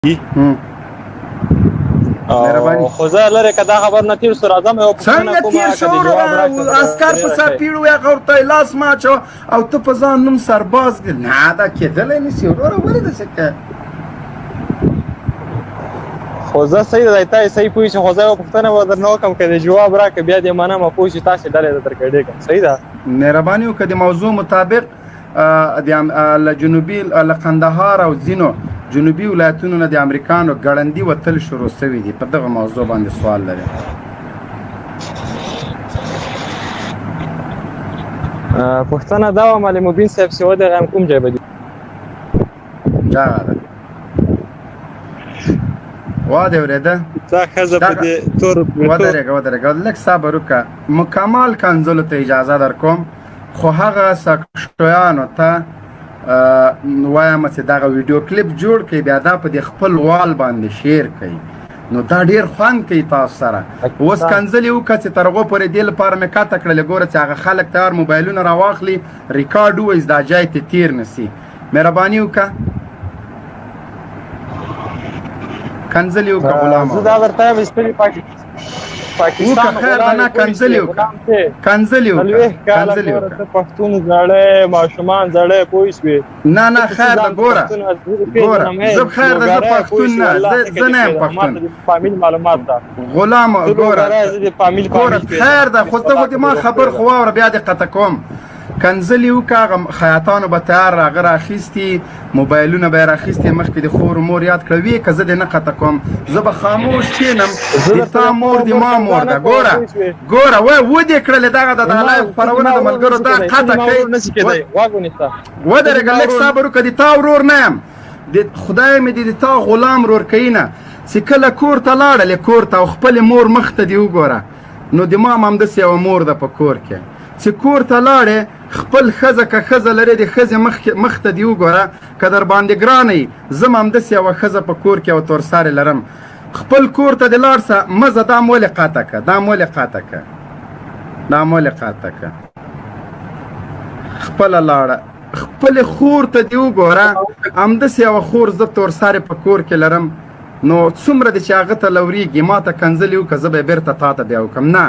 خو زه لرې که دا خبر نه تېر سو راځم یو څنګه تېر شو عسکر په سر پیړ وی هغه ورته لاس ماچو او ته په ځان نوم سرباز نه دا کېدلی نه شي وروره ولې داسې کوې خو زه صحیح دی تا یې صحیح پوه شي خو زه یوه پوښتنه به درنه وکړم که دې جواب راکړه بیا دې منمه پوه شي تاسې ډلې ته درکړې کړم صحیح ده مهرباني وکړه د موضوع مطابق له جنوبي له قندهار او ځینو جنوبي ولایتونو نه د امریکانو ګړندي وتل شروع شوي دي په دغه موضوع باندې سوال لري پوښتنه دا وه مالې مبین صاحب چې ودغه هم کوم ځای به دي دغه ده وا دې اورېده دا ښځه په دې تور ودرېږه لږ صبر وکړه مکمل کنځلو ته اجازه در کوم خو هغه سکشتویانو ته وایم چې دغه ویډیو کلیپ جوړ کړئ بیا دا په دې خپل وال باندې شیر کړئ نو دا ډېر خوند کوي تاسو سره اوس کنځلې وکړه چې تر هغو پورې دې لپاره مې قطع کړلې ګوره چې هغه خلک تیار موبایلونه راواخلي ریکارډ ووایي دا جای ته تیر نه سي مهرباني وکړه کنځلې وکړه غلامه زه دا درته یم سپینې پاکستان خیر نه کنځلې وکړه کنځلې وکړه پښتون زړی ماشومان زړی پوه شوې نه خیر ده ګوره زه خیر ده زه پښتون نه زه نه یم پښتون فامیل معلومات ده غلامه ګوره خیر ده خو ته خو دې ما خبر خو واوره بیا دې قطع کوم کنځلې وکړه هغه خیاطانو به تیار هغه راخیستي موبایلونه به یې راخیستي مخکې د خور مور یاد کړه ویې که زه دې نه قطع کوم زه به خاموش کښېنم د تا مور د ما مور ده ګوره ودې کړلې دغه د لایف خپرونه د ملګرو دا قطع کوي ودرېږه لږ صبر وکړه د تا ورور نه یم خدای مې دې د تا غلام ورور کوي نه چې کله کور ته لاړلې کور ته او خپلې مور مخ ته دې وګوره نو د ما هم همداسې یوه مور ده په کور کې چې کور ته لاړې خپل ښځه که ښځه لرې د ښځې مخ ته دې وګوره که در باندې ګرانه یي زه هم همداسې یوه ښځه په کور کې یوه تورسارې لرم خپل کور ته دې لاړ شه مزه دا م ولې قطع کړه دا م ولې قطع کړه خپله لاړه خپلې خور ته دې وګوره همداسې یوه خور زه تورسارې په کور کې لرم نو څومره دې چې هغه ته لورېږي ما ته کنځلې وکړه زه به یې بېرته تا ته بیا وکړم نه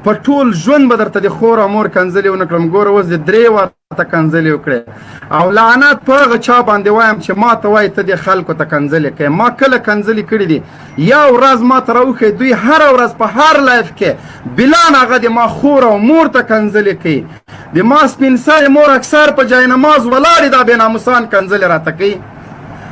په ټول ژوند به درته د خور او مور کنځلې ونه کړم ګوره اوس د 3 ورته کنځلې وکړې او لعنت په هغه چا باندې وایم چې ما ته وایي ته دې خلکو ته کنځلې کوې ما کله کنځلې کړي دي یو ورځ ما ته راوښیي دوی هره ورځ په هر لایف کې بلان هغه د ما خور او مور ته کنځلې کوي د ما سپین سرې مور اکثر په جاینماز ولاړې دا بېناموسان کنځلې راته کوي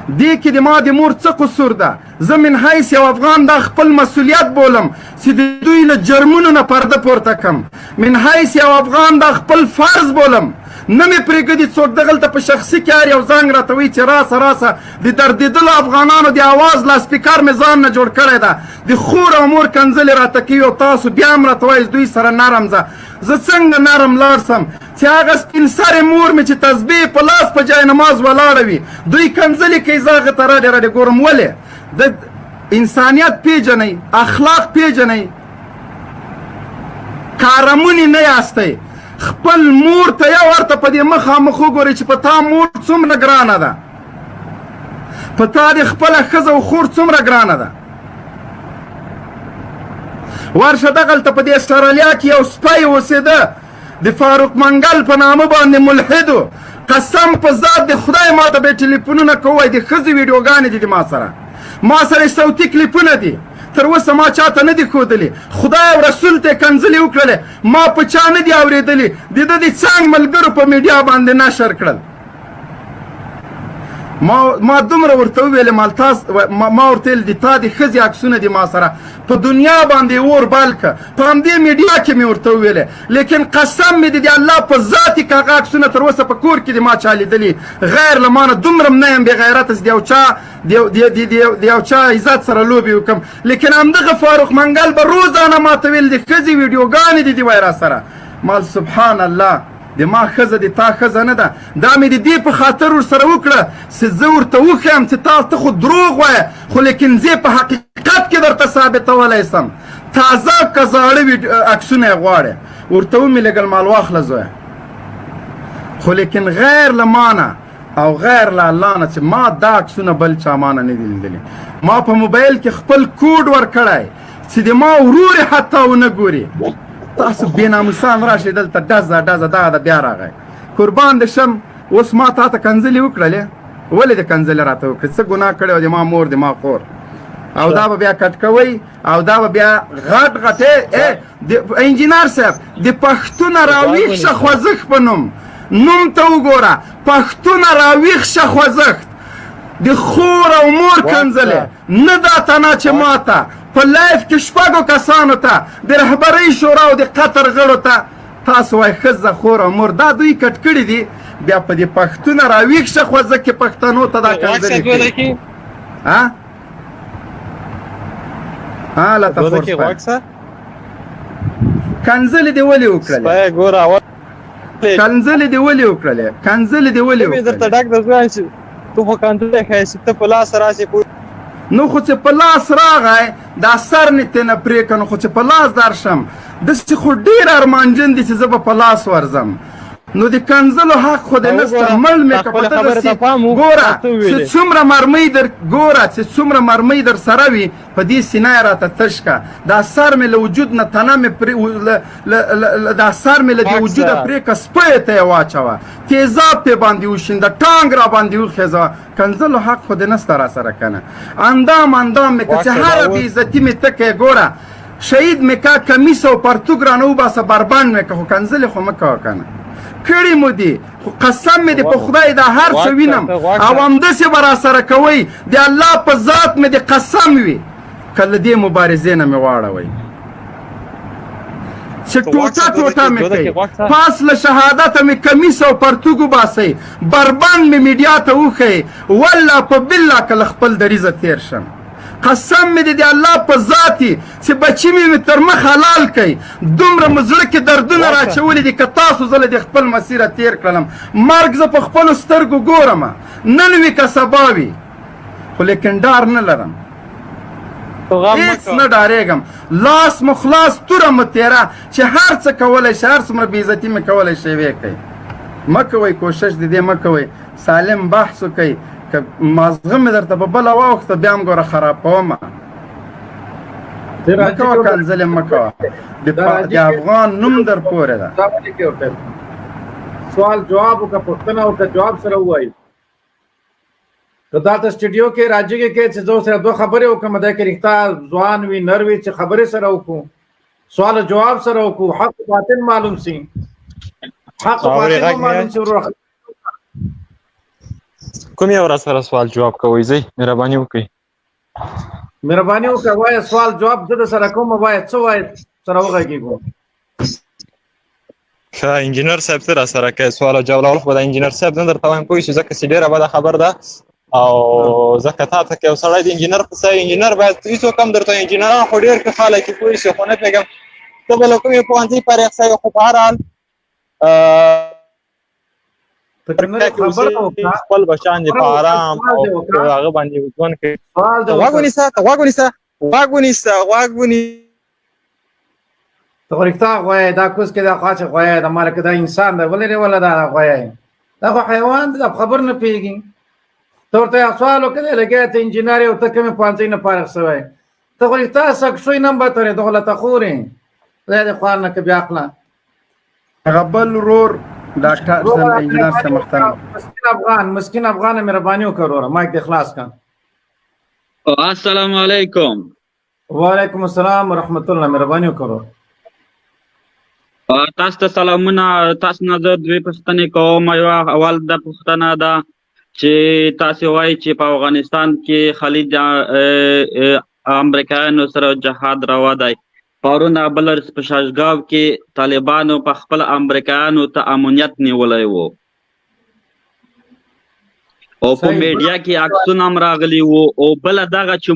دې کې د ما د مور څه قصور ده زه من حیث یو افغان دا خپل مسؤلیت بولم چې د دوی له جرمونو نه پرده پورته کړم من حیث یو افغان دا خپل فرض بولم نه مې پرېږدي څوک دغلته په شخصي کې هر یو زنګ راته وایي چې راسه د دردېدلو افغانانو د اواز لاسپیکر مې ځان نه جوړ کړی ده د خور او مور کنځلې راته کوي او تاسو بیا هم راته وایي دوی سره نرم ځه زه څنګه نرم لاړ سم چې هغه سپین سرې مور مې چې تسبیح په لاس په جای نماز ولاړه وي دوی کنځلې کوي زه هغه ته راډې ګورم ولې د انسانیت پیژنئ اخلاق پیژنئ کارمونې نه یاستئ خپل مور ته یو ورته په دې مخامخ وګورئ چې په تا مور څومره ګرانه ده په تا دې خپله ښځه او خور څومره ګرانه ده ورشه دغلته په دې استرالیا کې یو سپی اوسېده د فاروق منګل په نامه باندې ملحدو قسم په ذات د خدای ما ته به یې ټلیفونونه کوی د ښځې ویډیوګانې دي د ما سره صوتي کلیپونه دي تر اوسه ما چاته نه دي ښودلي خدای او رسول ته یې کنځلې وکړلې ما په چا نه دي اورېدلي د ده د څنګ ملګرو په میډیا باندې نشر کړل ما دومره ورته وویلې ما ورته ویل د تا د ښځې عکسونه دي ما سره په دنیا باندې اور بل که په همدې میډیا کې مې ورته وویلې لیکن قسم مې د الله په ذاتي که هغه عکسونه تر اوسه په کور کې دي ما چا لیدلي غیر له ما نه دومره نه یم بېغیرته چې د یو چا عزت سره لوبې وکړم لیکن همدغه فاروق منګل به روزانه ما ته ویل د ښځې ویډیوګانې دي وایي را سره مال سبحان الله د ما ښځه د تا ښځه نه ده دا مې د دې په خاطر ورسره وکړه چې زه ورته وښیم چې ته خو دروغ وایه خو لیکن زه په حقیقت کې درته ثابتولی سم تازه که زاړه عکسونه یې غواړې ورته ومې لږل مال واخله زویه خو لیکن غیر له ما نه او غیر له الله نه چې ما دا عکسونه بل چا مانه نه دي لیدلي. ما په موبایل کې خپل کوډ ورکړی چې د ما ورور یې حتی ونه ګوري. تاسو بې ناموسان راشئ دلته ډزه دغه د بیا راغی. قربان دې شم. اوس ما تا ته کنځلې وکړلې، ولې دې کنځلې راته وکړې؟ څه ګناه کړی و د ما مور د ما خور؟ او دا به بیا کټ کوئ او دا به بیا غټ انجینر صاحب د پښتون راویښ شه خوځښت په نوم ته وګوره. پښتون راویښ شه خوځښت د خور او مور کنځلې نه دا تنه چې ماته په لایف کې شپږو کسانو ته د رهبرۍ شورا او د قطر غړو ته تاسو وایي ښځه خور او مور دا دوی کټ کړي دي. بیا په دې پښتون راویښ شه خوځښت کې پښتنو ته دا کنځلې کوي. لته فورس کنځلې دې ولې وکړلې؟ کنځلې دې ولې وکړلې؟ کنځلې دې ولې وکړلې؟ درته ډک در ځوان چې تو خو کنځلې ښایي چې ته په لاس راشې نو خو چې په لاس راغی دا سر نه تېنه پرې که نو خو چې په لاس درشم داسې خو ډېر ارمانجن دي چې زه به په لاس ورځم. نو د کنځلو حق خو دې نسته. مړ مې که په دغسې ګوره چې څومره مرمۍ در سره وي په دې سینه یې راته تش که. دا سر مې له وجود نه تنه مې دا سر مې له دې وجوده پرې که سپیو ته یې واچوه تیزاب پې باندې وشینده ټانګ را باندې وخېزه. کنځلو حق خو دې نسته را سره که نه. اندام مې که چې هره بې عزتي مې ته که ګوره شهید مې که کمیس او پرتوګ رانه وباسه بربند مې که خو کنځلې خو مه کوه که نه. کړي مو دي خو قسم مې دې په خدای دا هر څه وینم او همداسې به راسره کوئ. د الله په ذات مې د قسم وي که له دې مبارزې نه مې واړوئ چې ټوټه مې کوي. پاس له شهادته مې کمیس او پرتوګ وباسئ بربند مې میډیا ته وښیئ. والله په بالله که له خپل دریځه تېر شم قسم مې د الله په ذاتي چې بچي مې تر مخ حلال کړي. دومره مې زړه کې دردونه راچولي دي که تاسو زه له د خپل مسیره تېر کړم. مرګ زه په خپلو سترګو ګورم نن وي که سبا وي خو لیکن ډار نه لرم هېڅ نه ډارېږم. لاس مو خلاص توره مو تېره چې هر څه کولی شي هر څومره بې عزتي مې کولی شي ویې کوئ. مه کوئ کوشش د دې مه کوئ. سالم بحث وکئ. که مازغه مې درته په بله واوښته بیا هم ګوره خرابومه. مه کوه کنځلې مه کوه. د افغان نوم در پورې ده. سوال جواب وکړه پوښتنه وکړه جواب سره ووایي. که دا ته سټډیو کې راځي کې چې زه سره دوه خبرې وکړم دا کې رښتا ځوان وي نر وي چې خبرې سره وکړو سوال جواب سره وکړو حق باطل معلوم سي. حق باطل معلوم سي. کوم یو را سره سوال جواب کوئ ځئ مهرباني وکړئ. مهرباني وکړه وایه سوال جواب زه در سره کوم وایه څه وایه سره وغږېږو. ښه انجینر صاحب څه را سره کوي سوال او جواب خو د انجینر صاحب نه درته وایم پوه شو ځکه چې ډېره بده خبر ده او ځکه تا ته که یو سړی د انجینر په څه انجینر باید هېڅوک هم درته انجینران خو ډېر ښه خلک یې پوه شي خو نه پوهېږم ته به له کومې پوهنځۍ فارغ شوې خو په هر حال خپل بچان دي په آرام او هغه باندې ژوند کوي. غوږ ونیسه ته غوږ ونیسه غوږ ونیسه غوږ ونیسه. ته خو رښتا غوایې دا کوز کې دا خواچه غوایې د مالک دا انسان دی ولې ولا دا غوایې دا خو حیوان دی خبر نه پوهېږي. ته ورته یو سوال وکړې لګیا ته انجینر یې او ته کومې پوهنځۍ نه فارغ شوی ته خو رښتا سک شوی نه بترې ته خو له تخورې خدای دې خوار نه که بیا اخله. هغه بل ورور ډاکټر صاحب انجینر صاحب محترم مسکین افغان مهرباني وکړه وروره مایک دې خلاص کړه. السلام علیکم. وعلیکم السلام ورحمت الله مهرباني وکړه. تاسو ته سلامونه. تاسو نه زه دوې پوښتنې کوم. یوه اول دا پوښتنه ده چې تاسو وایي چې په افغانستان کې خلیج امریکایانو سره جهاد روا دی. پرون بل په شاشګاو کې طالبانو په خپل امریکایانو ته امنیت نیولی و او په میډیا کې عکسونه هم راغلي وو او بله دغه چې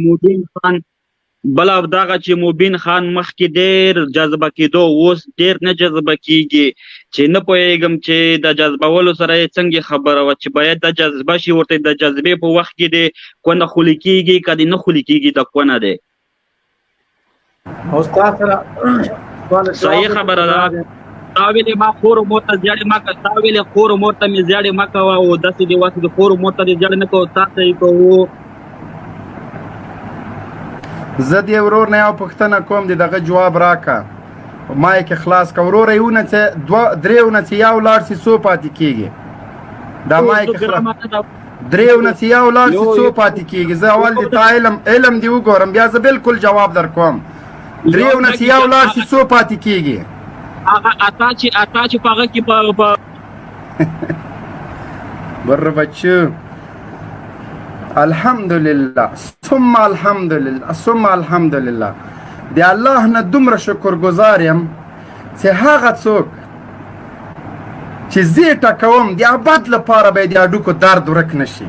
مبین خان مخکې ډېر جذبه کېدو اوس ډېر نه جذبه کېږي چې نه پوهېږم چې د جذبولو سره یې څنګه خبره وه چې باید د جذبه شي ورته د جذبې په وخت کې دی کونه خولي کېږي که د نه خولي کېږي د کونه دی. استاد سره صحیح خبره ده. تا ویلې ما خور مور ته زیاړې مه کوه، تا ویلې خور مور ته مې زیاړې مه کوه او داسې دې واسې د خور مور ته دې زیاړې نه کوه، تا ته یې کوو. زه دې ورور نه یو پوښتنه کوم د دغه جواب راکړه. مایک خلاص که وروره یو نه چې درېو نه چې یو لاړ شي څو پاتې کېږي؟ دا مایک درېو نه چې یو لاړ شي څو پاتې کېږي؟ زه اول د تا علم دې وګورم بیا زه بالکل جواب در کوم. درېو نه چې یو لاړ شي څو پاتې کېږي؟ هغه اتا چې په هغه کې بر بچو الحمدلله ثم الحمدلله ثم الحمدلله د الله نه دومره شکر گزار یم چې هغه څوک چې زه ټکوم د ابد لپاره به د هډوکو درد ورک نشي.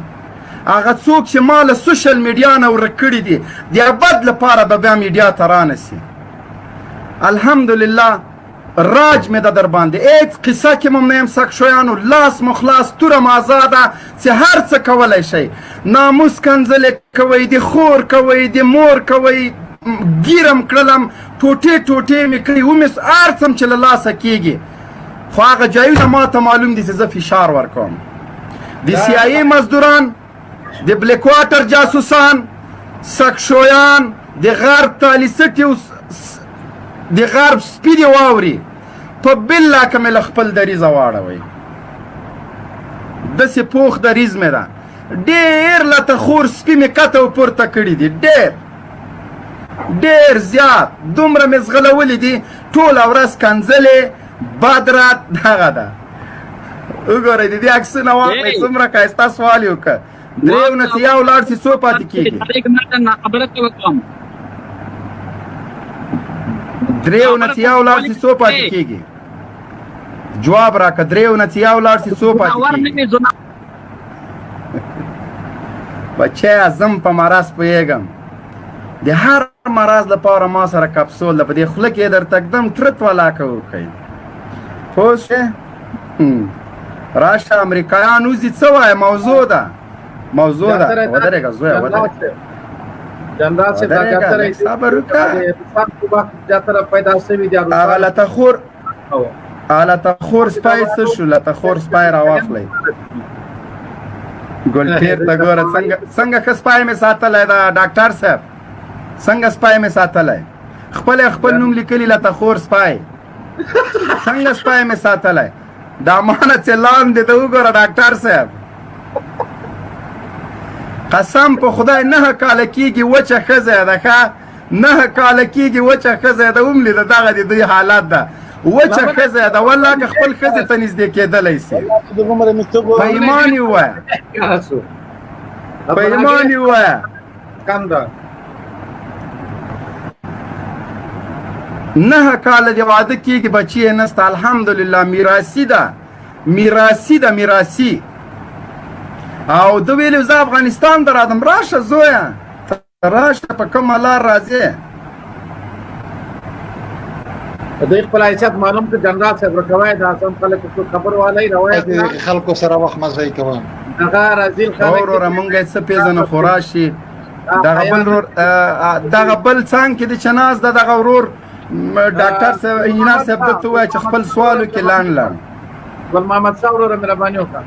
هغه څوک چې ما له سوشل میډیا نه ورک کړي دي د ابد لپاره به بیا میډیا ته رانسي. الحمدلله راج مې د در باندې هیڅ قصه کې مم نه یم سک شویانو، لاس مخلاص توره م آزاده چې هر څه کولی شئ. ناموس کنځلې کوئ، د خور کوئ، د مور کوئ، ګیرم کړلم، ټوټې ټوټې مې کړي، ومې هر څه چې له لاسه کېږي. خو هغه ځایونه ما ته معلوم دي چې زه فشار ورکوم. د سی آی ای مزدوران، د بلیک واټر جاسوسان، سکشویان، د غرب تالیسټي د غرب سپي دې واوري په بالله که مې له خپل دریځه واړوئ. داسې پوخ دریځ مې ده، ډېر لته خور سپي مې کته و پورته کړي دي، ډېر زیات، دومره مې ځغلولي دي ټوله ورځ کنځلې بد رات دغه ده. وګورئ د دې عکسونه واخلئ، څومره ښایسته سوال یې وکړه. درېو نه چې یو لاړ شي څو پاتې کېږي؟ درېو نه چې یو لاړ شي څو پاتې کېږي؟ جواب راکړه. درېو نه چې یو لاړ شي څو پاتې کېږي؟ بچیه زم په مرض پوهېږم، د هر مرض لپاره ما سره کپسول ده، په دې خوله کې درته ږدم ټرت ولاکه وکړئ. پوه شوې؟ راشه امریکایان وځي څه وایه؟ موضوع ده ودرېږه زویه ودرېږه جنرال سے صبر وکړه. هغه لته خور سپی څه شو؟ لته خور سپی راواخلئ. ګلپیر ته ګوره څنګه ښه سپی مې ساتلی ده ډاکټر صاحب، څنګه سپی مې ساتلی، خپل نوم لیکلی لته خور سپی، څنګه سپی مې ساتلی. دا مانه چې لاندې ته وګوره ډاکټر صاحب، قسم په خدای 9 کاله کېږي وچه ښځه ده، ښه 9 کاله کېږي وچه ښځه ده، وم لیده دغه د دوی حالت ده، وچه ښځه ده والله که خپل ښځې ته نږدې کېدلی سي. په ایمان یې ووایه، په ایمان یې ووایه. 9 کاله د واده کېږي بچی یې نسته. الحمدلله میراثي ده، میراثي. او ده ویلي زه افغانستان ته راځم. راشه زویه، راشه، په کومه لار راځې؟ دوی خپل حیثیت معلوم کړ. جنرال صاحب رکوی د اعظم خلکو څوک خبر والی روایت خلکو سره وخت مزه کوم. دغه رزیل خلک وروره مونږ یې څه پېژنو خو راشي. دغه بل څنګ کې د چناز ده دغه ورور ډاکټر صاحب انجینر صاحب درته ووایه چې خپل سوال وکړي لنډ ګل محمد صاحب وروره مهرباني وکړه.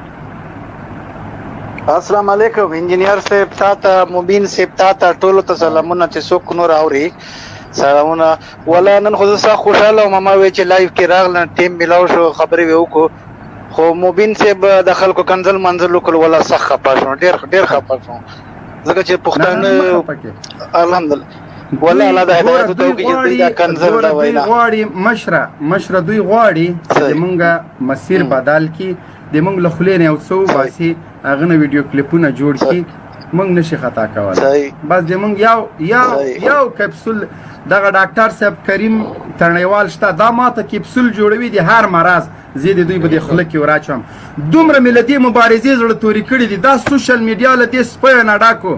السلام علیکم انجینیر صاحب، تاته مبین صاحب، تاته ټولو ته سلامونه چې څوک نور اوري. سلامونه. ولا نن خو زه خوشاله وم، ما وی چې لایف کې راغلم، ټیم ملاو شو، خبرې مې وکړو. خو مبین صاحب د خلکو کنځل منځل وکړل، ولا سخت خفه شوم، ډېر خفه شوم، ځکه چې پښتانه الحمدلله ولا الله د هدایت ته وکړي چې دا کنځل دا وینا غواړي. مشره دوی غواړي چې مونږه مسیر بدل کړي، د مونږ له خولې نه یو څه وباسي، هغه نه ویډیو کلیپونه جوړ کړي، مونږ نشي خطا کولی. بس د مونږ یو کپسول دغه ډاکټر صاحب کریم ترنیوال شته، دا ماته کپسول جوړوي د هر مرض، زه د دوی په دې خوله کې وراچوم. دومره مې له دې مبارزې زړه تورې کړي دي، دا سوشل میډیا له دې سپیو نه ډاکو.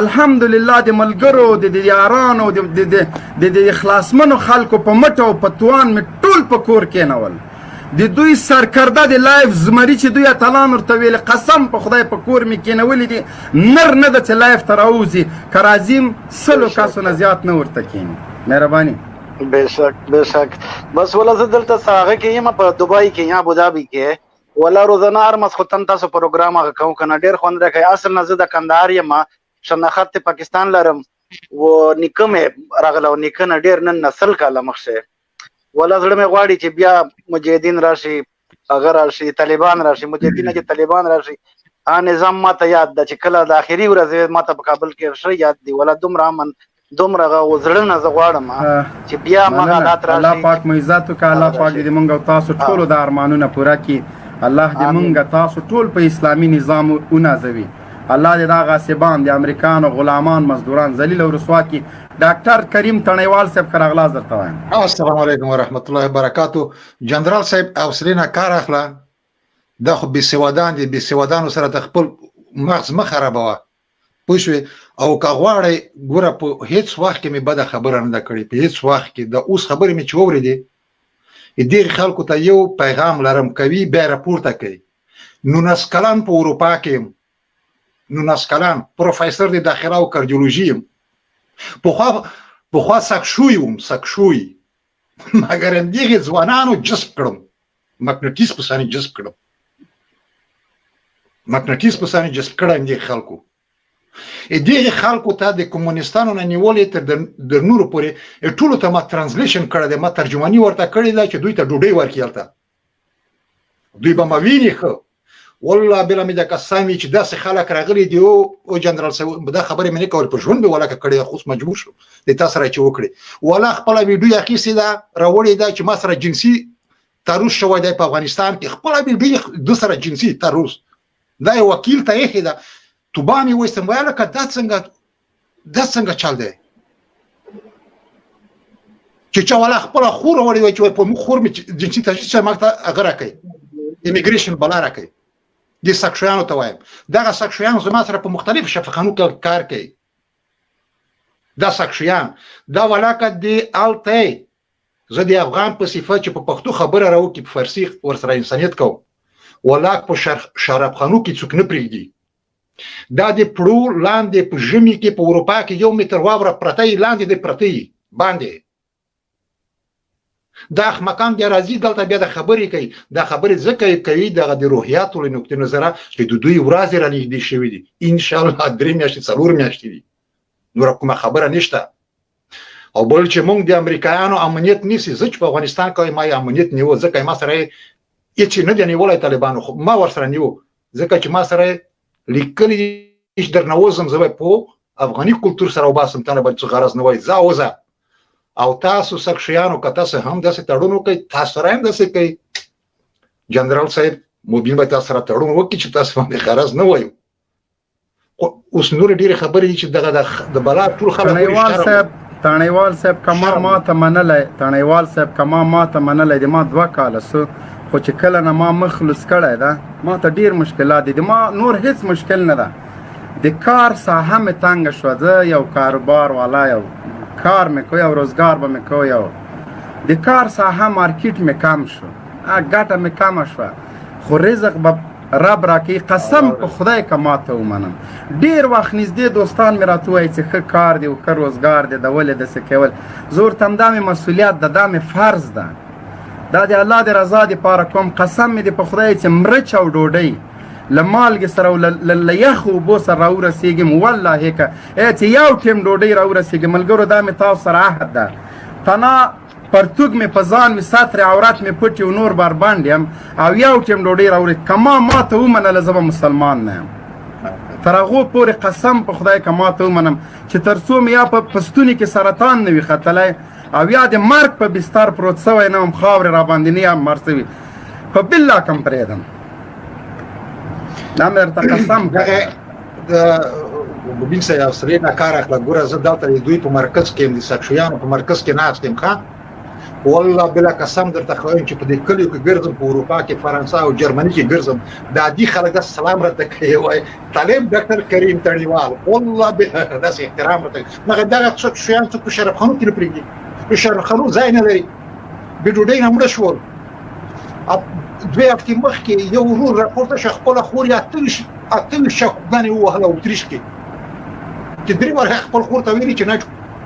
الحمدلله د ملګرو، د یارانو، د اخلاصمنو خلکو په مټ او په توان مې ټول په کور کېنول. د دوی سرکرده د لایف زمري چې دوی اتلان ورته ویلې، قسم په خدای په کور مې کېنولي دي، نر نه ده چې لایف ته راوځي، که راځي 100 کسو نه زیات نه ورته کېني. مهرباني. بشک بس ولا زه دلته هغه کې یم په دوبای کې یا ابوظبي کې ولا روزانه هر مسختن تاسو پروګرام هغه کوم کنه ډیر خوند راکوي اصل نه زه د کندهار یم شناخت پاکستان لرم و نکم راغلو نکنه ډیر نن نسل کاله مخشه ولا زړه مې غواړي چې بیا مجاهدین راشي اگر راشي طالبان راشي مجاهدین چې طالبان راشي نظام ماته یاد ده چې کله د اخیری ورځ ماته په کابل کې شي یاد دی ولا دومره امن دومره وزړه نه زغواړم چې بیا ما حالات راشي الله پاک مو عزت وکړه الله پاک دې مونږ تاسو ټول د ارمانونو پوره کړي الله دې مونږ تاسو ټول په اسلامي نظام ونازوي الله دې دا غاصبان د امریکانو غلامان مزدوران ذلیل او رسوا کړي ډاکټر کریم تڼیوال صاحب کراغلاس درته وایم السلام علیکم ورحمت الله وبرکاتہ جنرال صاحب اوسلینا کار اخلا دا خو بسوادان دي بسوادانو سره د خپل مغز مخربوه پوښوي او که غواړي ګوره په هیڅ وخت کې مې بده خبره نه ده کړې په هیڅ وخت کې د اوس خبرې مې چې واورېدې دغې خلکو ته یو پیغام لرم کوي بیا راپورته کوي 19 کلن په اروپا کې 19 کلن پروفیسور د داخله او کاردیولوژي یم پخوا سکشوی وم سکشوی مګر همدغې ځوانانو جذب کړم مقناطیس په ثاني جذب کړم مقناطیس په ثاني جذب کړم دغې خلکو دغه خلکو ته د کمونستانو نه نیولې تر د نورو پورې ټولو ته ما ترانسلیشن کړی دی ما ترجماني ورته کړې ده چې دوی ته ډوډۍ ورکړي هلته دوی به ما ویني ښه والله بله مې د قسم وي چې داسې خلک راغلي دي او جنرال صاحب دا خبرې مې نه کول په ژوند مې ولکه کړې ده خو اوس مجبور شو د تا سره چې وکړې ولا خپله ویډیو اخیستې ده راوړې ده چې ما سره جنسي تاروس شوی دی په افغانستان کې خپله ویډیو د سره جنسي تاروس دا یې وکیل ته ایښې ده توبه مې وایستم ویله که دا څنګه چل دی چې چا والا خپله خور راوړې وای چې په موږ خور مې جنسي تجدید چې موږ ته هغه راکوي امیګریشن بلا راکوي دې سکشویانو ته وایم دغه سکشویان زما سره په مختلفو شفاخانو کې کار کوي دا سکشویان دا ولاکه دې هلته زه د افغان په صفت چې په پښتو خبره راوکړي په فارسي ورسره انسانیت کوم ولاک په شرابخانو کې څوک نه پرېږدي دا د پړو لاندې په ژمي کې په اروپا کې 1 متر واوره پرته لاندې د پرته باندې دا احمقان بیا راځي دلته بیا د خبرې کوي دا خبرې ځکه کوي دغه د روحیاتو له نقطې نظره چې د دوی ورځې را نږدې شوي دي انشاءالله 3 میاشتې 4 میاشتې دي نوره کومه خبره نشته او بل چې موږ د امریکایانو امنیت نیسي زه چې په افغانستان کې ما امنیت نیو ځکه ما سره هیڅ نه دی نیولی طالبانو خو ما ورسره نیو ځکه چې ما سره لیکلی چې در نوزم زه په افغاني کلتور سره وباسم تا نه به څه غرض نه وای ځه اوځه او تاسو سکشیانو که تاسو هم داسې تړون وکړئ تاسو سره هم داسې کوئ جنرال صاحب مبین به تاسو سره تړون وکړي چې تاسو باندې غرض نه وایو خو اوس نورې ډېرې خبرې دي چې دغه د بلا ټول خلک تڼیوال صاحب کما ماته منلی تڼیوال صاحب کما ماته منلی د ما 2 کاله سو خو چې کله نه ما مخلص کړی ده ما ته ډېر مشکلات دي د ما نور هیڅ مشکل نه ده د کار ساحه مې تنګه شوه زه یو کاروبار والا یو کار مې کوی او روزګار به مې کوی او د کار ساحه مارکیټ مې کم شو ګټه مې کمه شوه خو رزق به رب راکوي قسم په خدای که ماته ومنم ډېر وخت نږدې دوستان مې راته ووایي چې ښه کار دی او ښه روزګار دی د ولې داسې کول زه ورته همدا مې مسؤلیت ده دا مې فرض ده دا د الله د رضا دپاره کوم قسم مې دی په خدای چې مرچ او ډوډۍ له مالګې سره او له یخو اوبو سره راورسېږم والله که چې یو ټیم ډوډۍ راورسېږم ملګرو دا مې تاسو سره عهد ده تنا پرتوګ مې په ځان وي سطر عورت مې پټ یو نور بربند یم او یو ټیم ډوډۍ راورسېږي که ما ته ومنله زه به مسلمان نه یم تر هغو پورې قسم په خدای که ما ته ومنم چې تر څو مې یا په ستوني کې سرطان نه وي ختلی او یا د مرګ په بستر پروت سوی نه وم خاورې راباندې نه یم مړ سوي په بالله کم پرېږدم دا مې درته قسم د مبین صاحب سره نه کار اخله ګوره زه دلته د دوی په مرکز کې یم د سکشویانو په مرکز کې ناست یم ښه والله بلا قسم درته خوایم چې په دې کلیو کې ګرځم په اروپا کې فرانسه او جرمني کې ګرځم دا دي خلک داسې سلام راته کوي وایي طالب ډاکټر کریم تڼیوال والله داسې احترام راته کوي مګر دغه څوک شیان څوک په شرابخانو کې نه پرېږدي په شرابخانو ځای نه لري بې ډوډۍ نه مړه شول 2 هفتې مخکې یو ورور راپورته شه خپله خور یې 8 شاکوګانې ووهله اتریش کې چې 3 واره خپل خور ته ویلي چې نه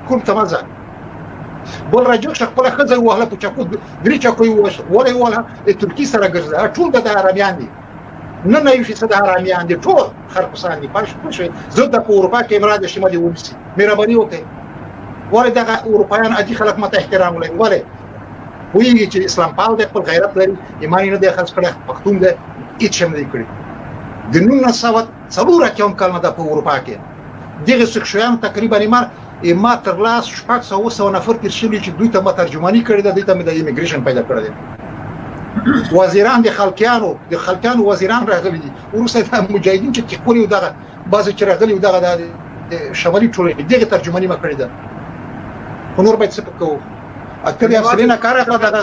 کور ته مه ځه بل راجو شه خپل خزه وهله په چاکو درې چاکو وله وله ترکی سره ګرځي ټول د عربیان دي نه 90% عربیان دي ټول خرقسان دي پښ زه د اروپا کې امارات شمالي ونسي مهرباني وکړئ ولې دغه اروپایان عادي خلک ماته احترام لري ولې وایي چې اسلام پال د خپل غیرت لري ایمان نه د خلک کړه پښتون د هیڅ شم نه کړی د 1900 کوم کلمه د اروپا کې دغه سکشویان تقریبا ما تر لاس شپږ سوه نفر تیر شوي چې دوی ته ما ترجمانی کړې ده دوی ته مې د ایمیګریشن پیدا کړی دی وزیران د خلکیانو وزیران راغلي دي وروسته د مجاهدین چې تقولي دغه بعضې چې راغلي دغه د شمالي ټولنې دغه ترجماني ما کړې ده خو نور باید څه کوو اکثر یې سرینه کار اخلا دغه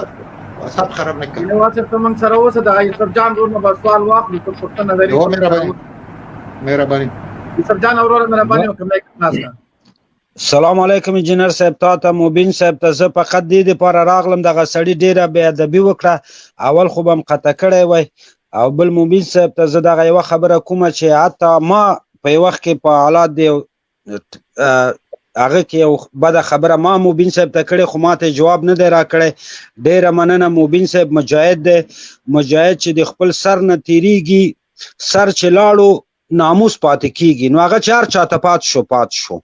حساب خراب نه کړي واصف ته موږ سره اوسه د یوسف جان ورنه به سوال واخلو ته پوښتنه لري مهرباني یوسف جان اورور مهرباني وکړئ ناسته السلام علیکم انجینر صاحب تاسو مبین صاحب ته زه فقط دې لپاره راغلم دغه سړی ډیره بې ادبي وکړه اول خو به م قطع کړی وای او بل مبین صاحب ته زه دغه یوه خبره کومه چې حتی ما په یو وخت کې په حالات دی هغه کې یو بده خبره ما مبین صاحب ته کړې خو ما ته جواب نه دی راکړی ډیره مننه مبین صاحب مجاهد دی مجاهد چې د خپل سر نه تیریږي سر چې لاړو ناموس پاتې کیږي نو هغه چې هر چاته پات شو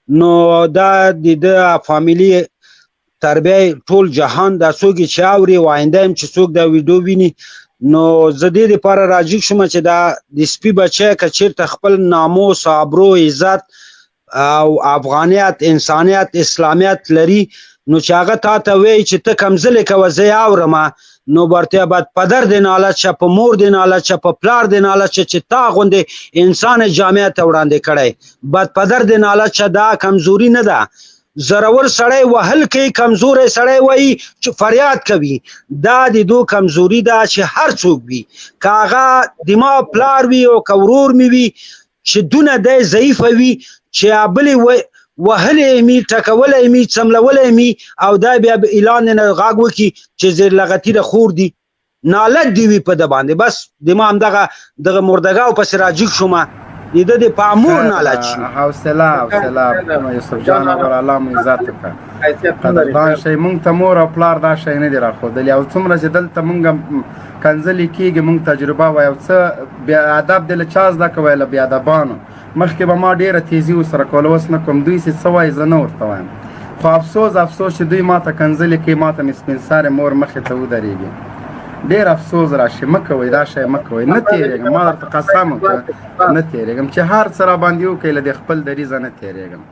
نو دا د فامیلی تربیه ټول جهان دا څوک چې اوري و آینده هم چې څوک دا ویډیو ویني نو زه دې لپاره راجیګ شوم چې دا د سپي بچی که چېرته خپل ناموس آبرو عزت او افغانیت انسانیت اسلامیت لري نو چې هغه تا ته وایي چې ته کمزلې کوه زه یې اورم نو ورته بد پدر د نالت شه په مور د نالت شه په پلار د نالت شه چې تا غوندې انسان جامعه ته وړاندې کړی بد پدر د نالت شه دا کمزوري نه ده زورور سړی وهل کوي کمزوری سړی وایي چې فریاد کوي دا د دو کمزوري ده چې هر څوک وي که هغه د ما پلار وي او که ورور مې وي چې دونه دی ضعیفه وي چې بلې وهلی می ټکولی می څملولی می او دا بیا اعلان نه غاږ وکړي چې زیر لغتي د خور دي نالت دی وي په ده باندې بس د ما همدغه مردګاو پسې راجیګ شومه د ده د پامور نالت شي حوصله یوسف جان ور الله مو عزت وکړه قدردان شئ موږ ته مور او پلار دا شی نه دي راښودلي او څومره چې دلته موږ کنځلې کېږي موږ تجربه وایو او څه بې ادب دی له چا زده کوی له بې ادبانو مخکې به ما ډېره تیزي ورسره کوله اوس نه کوم دوی چې څه وایي زه نه ورته وایم خو افسوس چې دوی ما ته کنځلې کوي ما ته مې سپین سارې مور مخې ته ودرېږي ډېر افسوس راشي مه کوئ دا شی مه کوئ نه تېرېږم ما درته قسم وکړه نه تېرېږم چې هر څه راباندې وکړئ له دې خپل دریځه نه تېرېږم